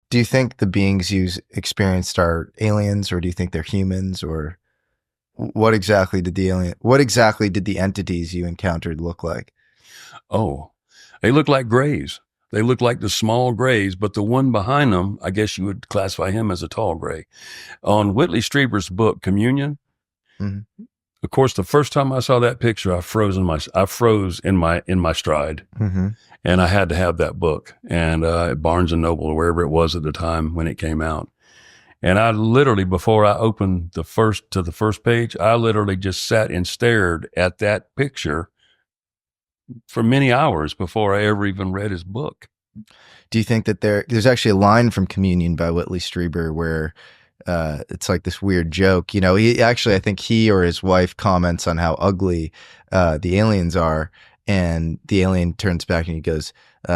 Do you think the beings you experienced are aliens, or do you think they're humans, or what exactly did the entities you encountered look like? Oh, they look like grays. They look like the small grays, but the one behind them, I guess you would classify him as a tall gray. On Whitley Strieber's book, Communion, Mm-hmm. of course, the first time I saw that picture, I froze in my stride, Mm-hmm. and I had to have that book. And at Barnes and Noble or wherever it was at the time when it came out, and I literally, before I opened the first page, I literally just sat and stared at that picture for many hours before I ever even read his book. Do you think that there's actually a line from Communion by Whitley Strieber where it's like this weird joke? You know, I think he or his wife comments on how ugly the aliens are, and the alien turns back and he goes,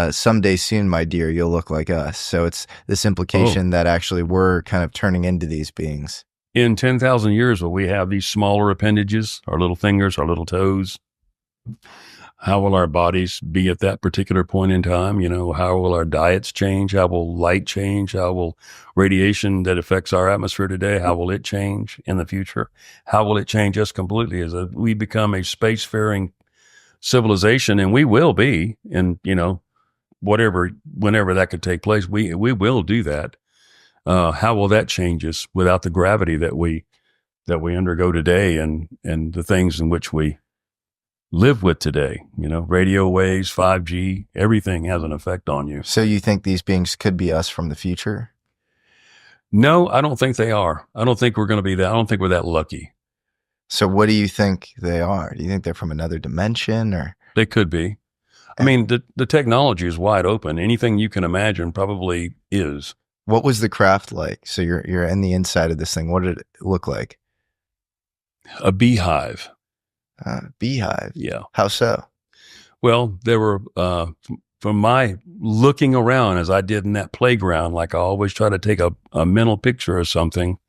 "Someday soon, my dear, you'll look like us." So it's this implication that actually we're kind of turning into these beings. In 10,000 years, will we have these smaller appendages, our little fingers, our little toes? How will our bodies be at that particular point in time? You know, how will our diets change? How will light change? How will radiation that affects our atmosphere today, how will it change in the future? How will it change us completely as we become a spacefaring civilization? And we will be, and you know, whenever that could take place, we will do that. How will that change us without the gravity that we undergo today, and the things in which we live with today? You know, radio waves, 5G, everything has an effect on you. So you think these beings could be us from the future? No, I don't think they are. I don't think we're going to be that. I don't think we're that lucky. So what do you think they are? Do you think they're from another dimension, or? They could be. I mean, the technology is wide open. Anything you can imagine probably is. What was the craft like? So you're in the inside of this thing. What did it look like? A beehive. Beehive. Yeah. How so? Well, there were, from my looking around as I did in that playground, like I always try to take a mental picture of something,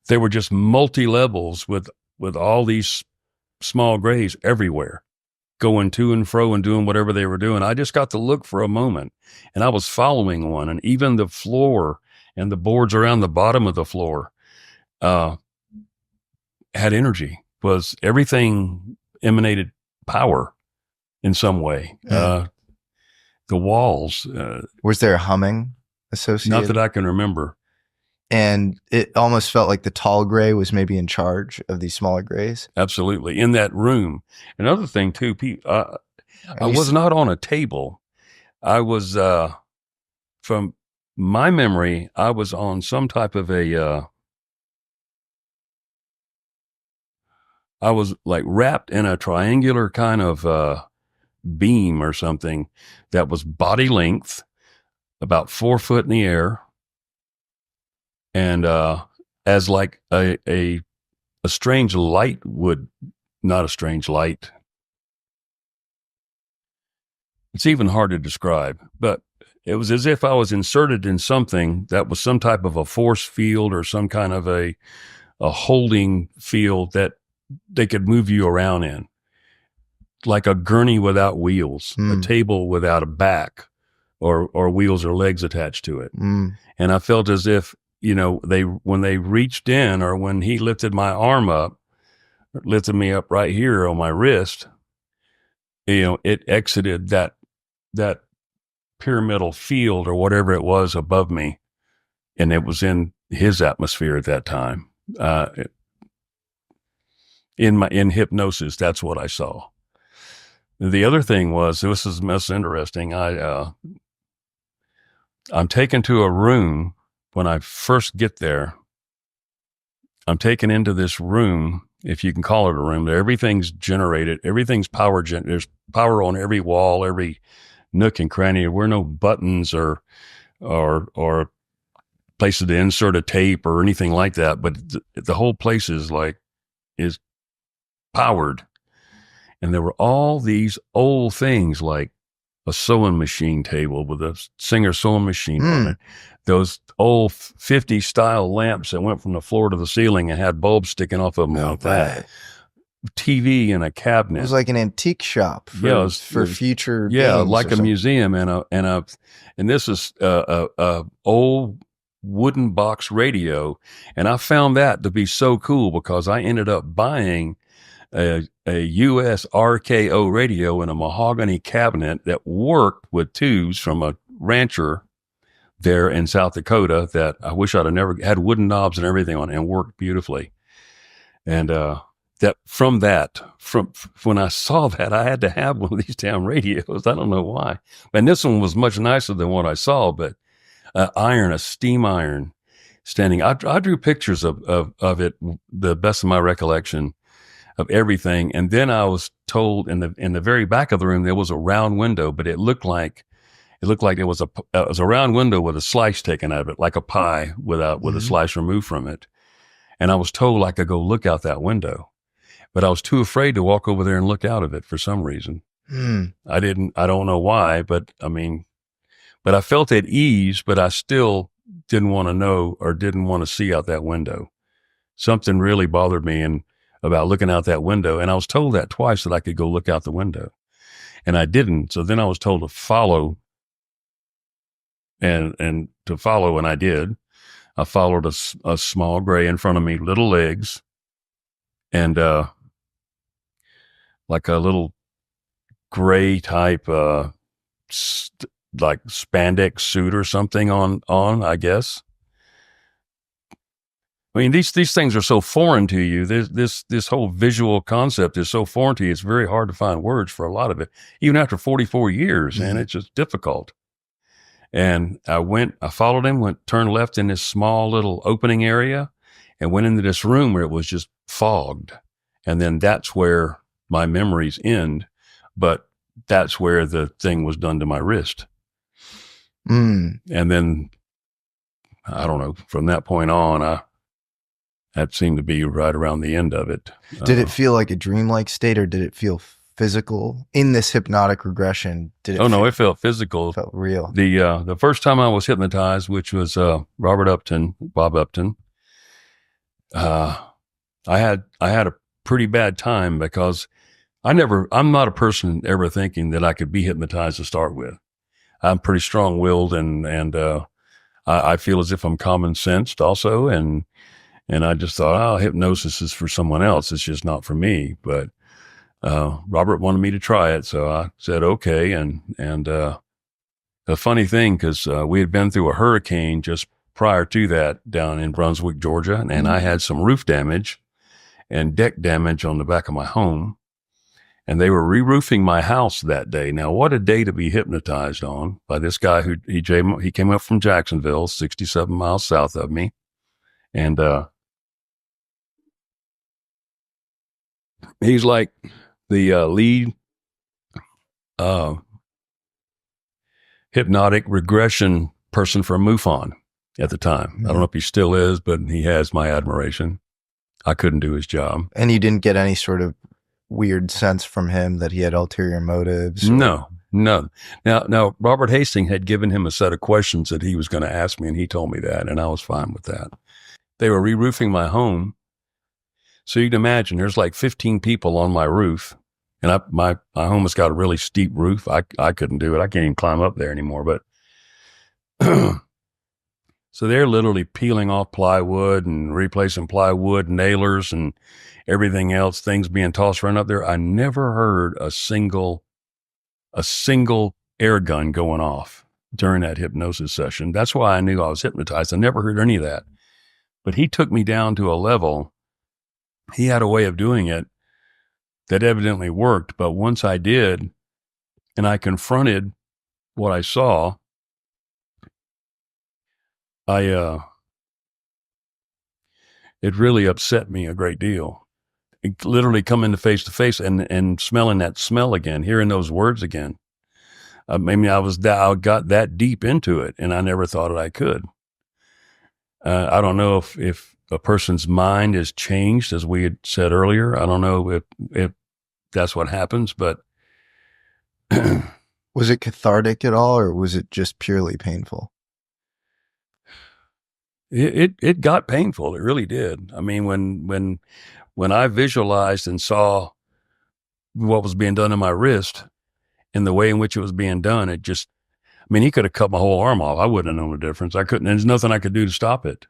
there were just multi-levels with all these small grays everywhere, going to and fro and doing whatever they were doing. I just got to look for a moment, and I was following one, and even the floor and the boards around the bottom of the floor had energy. Was everything emanated power in some way. The walls. Was there humming associated? Not that I can remember. And it almost felt like the tall gray was maybe in charge of these smaller grays. Absolutely. In that room. Another thing too, I was not on a table. I was, from my memory, I was on some type of I was like wrapped in a triangular kind of beam or something that was body length, about 4 foot in the air, and as like a strange light would, not a strange light. It's even hard to describe, but it was as if I was inserted in something that was some type of a force field or some kind of a holding field that they could move you around in, like a gurney without wheels, a table without a back or wheels or legs attached to it. And I felt as if, you know, when they reached in, or when he lifted my arm up, lifted me up right here on my wrist, you know, it exited that pyramidal field or whatever it was above me. And it was in his atmosphere at that time. In hypnosis, that's what I saw. The other thing was, this is most interesting. I'm taken to a room when I first get there. I'm taken into this room, if you can call it a room. Everything's generated. Everything's power. There's power on every wall, every nook and cranny. There were no buttons or places to insert a tape or anything like that. But the whole place is powered. And there were all these old things, like a sewing machine table with a Singer sewing machine on it. Those old 50 style lamps that went from the floor to the ceiling and had bulbs sticking off of them like that. TV in a It was cabinet. like an antique shop Yeah, for future yeah, games like or a something. museum, and this is a old wooden box radio, and I found that to be so cool because I ended up buying a US RKO radio in a mahogany cabinet that worked with tubes from a rancher there in South Dakota that I wish I'd have never had wooden knobs and everything on it and worked beautifully. And from when I saw that, I had to have one of these damn radios. I don't know why. And this one was much nicer than what I saw, but a steam iron standing. I drew pictures of it, the best of my recollection of everything. And then I was told in the very back of the room, there was a round window, but it was a round window with a slice taken out of it, like a pie with a Mhm. slice removed from it. And I was told I could go look out that window, but I was too afraid to walk over there and look out of it for some reason. Hmm. I don't know why, but but I felt at ease, but I still didn't want to know or didn't want to see out that window. Something really bothered me and about looking out that window. And I was told that twice that I could go look out the window and I didn't. So then I was told to follow and to follow. And I did. I followed a small gray in front of me, little legs and, like a little gray type, like spandex suit or something on, I guess. I mean, these things are so foreign to you. This whole visual concept is so foreign to you. It's very hard to find words for a lot of it, even after 44 years, and Mhm. it's just difficult. And I followed him, turned left in this small little opening area and went into this room where it was just fogged. And then that's where my memories end. But that's where the thing was done to my wrist. Mm. And then I don't know, from that point on, that seemed to be right around the end of it. Did it feel like a dreamlike state, or did it feel physical in this hypnotic regression? Did it Oh no, it felt physical. felt real? The first time I was hypnotized, which was Bob Upton, uh, I had a pretty bad time because I'm not a person ever thinking that I could be hypnotized to start with. I'm pretty strong willed and I feel as if I'm common sensed also. And I just thought, oh, hypnosis is for someone else. It's just not for me. But, Robert wanted me to try it. So I said, okay. And a funny thing, cause, we had been through a hurricane just prior to that down in Brunswick, Georgia. And I had some roof damage and deck damage on the back of my home. And they were re-roofing my house that day. Now, what a day to be hypnotized on by this guy he came up from Jacksonville, 67 miles south of me. And, he's like the lead uh, hypnotic regression person for MUFON at the time. I don't know if he still is, but he has my admiration. I couldn't do his job. And you didn't get any sort of weird sense from him that he had ulterior motives? No. Now, Robert Hastings had given him a set of questions that he was going to ask me, and he told me that, and I was fine with that. They were re-roofing my home. So you can imagine there's like 15 people on my roof. And my home has got a really steep roof. I couldn't do it. I can't even climb up there anymore. But so they're literally peeling off plywood and replacing plywood, nailers and everything else, things being tossed around up there. I never heard a single air gun going off during that hypnosis session. That's why I knew I was hypnotized. I never heard any of that. But he took me down to a level. He had a way of doing it that evidently worked. But once I did, and I confronted what I saw, it really upset me a great deal. It literally coming to face and smelling that smell again, hearing those words again. I mean, I got that deep into it, and I never thought I could. I don't know if a person's mind is changed, as we had said earlier. I don't know if that's what happens, but Was it cathartic at all, or was it just purely painful? it got painful. It really did. I mean, when when I visualized and saw what was being done in my wrist and the way in which it was being done, it just, I mean, he could have cut my whole arm off. I wouldn't have known the difference. I couldn't, there's nothing I could do to stop it.